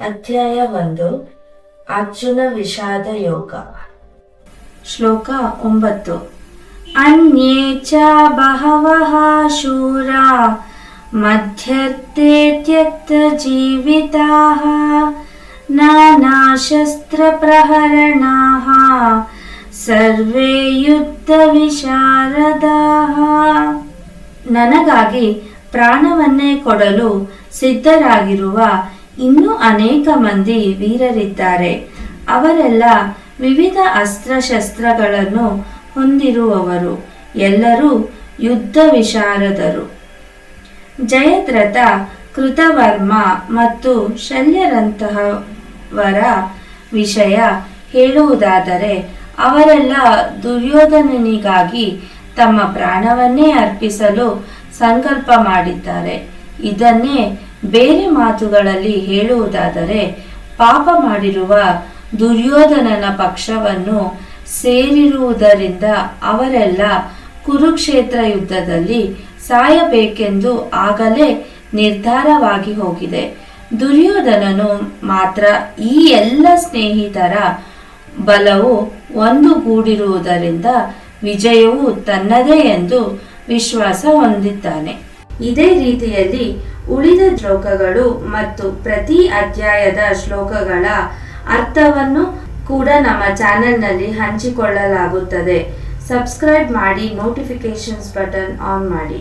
ಅಧ್ಯಾಯ 1 ಅರ್ಜುನ ವಿಷಾದ ಯೋಗ. ಶ್ಲೋಕ 9. ಅನ್ಯೇ ಚ ಬಹವಃ ಶೂರಾ ಮಧ್ಯರ್ಥೇ ತ್ಯಕ್ತ ಜೀವಿತಾಃ ನಾನಾ ಶಸ್ತ್ರ ಪ್ರಹರಣಾಃ ಸರ್ವೇ ಯುದ್ಧ ವಿಶಾರದಾಃ. ನನಗಾಗಿ ಪ್ರಾಣವನ್ನೇ ಕೊಡಲು ಸಿದ್ಧರಾಗಿರುವ ಇನ್ನೂ ಅನೇಕ ಮಂದಿ ವೀರರಿದ್ದಾರೆ. ಅವರೆಲ್ಲ ವಿವಿಧ ಅಸ್ತ್ರಶಸ್ತ್ರಗಳನ್ನು ಹೊಂದಿರುವವರು, ಎಲ್ಲರೂ ಯುದ್ಧ ವಿಶಾರದರು. ಜಯದ್ರಥ, ಕೃತವರ್ಮ ಮತ್ತು ಶಲ್ಯರಂತಹವರ ವಿಷಯ ಹೇಳುವುದಾದರೆ, ಅವರೆಲ್ಲ ದುರ್ಯೋಧನನಿಗಾಗಿ ತಮ್ಮ ಪ್ರಾಣವನ್ನೇ ಅರ್ಪಿಸಲು ಸಂಕಲ್ಪ ಮಾಡಿದ್ದಾರೆ. ಇದನ್ನೇ ಬೇರೆ ಮಾತುಗಳಲ್ಲಿ ಹೇಳುವುದಾದರೆ, ಪಾಪ ಮಾಡಿರುವ ದುರ್ಯೋಧನನ ಪಕ್ಷವನ್ನು ಸೇರಿರುವುದರಿಂದ ಅವರೆಲ್ಲ ಕುರುಕ್ಷೇತ್ರ ಯುದ್ಧದಲ್ಲಿ ಸಾಯಬೇಕೆಂದು ಆಗಲೇ ನಿರ್ಧಾರವಾಗಿ ಹೋಗಿದೆ. ದುರ್ಯೋಧನನು ಮಾತ್ರ ಈ ಎಲ್ಲ ಸ್ನೇಹಿತರ ಬಲವು ಒಂದುಗೂಡಿರುವುದರಿಂದ ವಿಜಯವು ತನ್ನದೇ ಎಂದು ವಿಶ್ವಾಸ ಹೊಂದಿದ್ದಾನೆ. ಇದೇ ರೀತಿಯಲ್ಲಿ ಉಳಿದ ಶ್ಲೋಕಗಳು ಮತ್ತು ಪ್ರತಿ ಅಧ್ಯಾಯದ ಶ್ಲೋಕಗಳ ಅರ್ಥವನ್ನು ಕೂಡ ನಮ್ಮ ಚಾನೆಲ್ನಲ್ಲಿ ಹಂಚಿಕೊಳ್ಳಲಾಗುತ್ತದೆ. ಸಬ್ಸ್ಕ್ರೈಬ್ ಮಾಡಿ, ನೋಟಿಫಿಕೇಶನ್ಸ್ ಬಟನ್ ಆನ್ ಮಾಡಿ.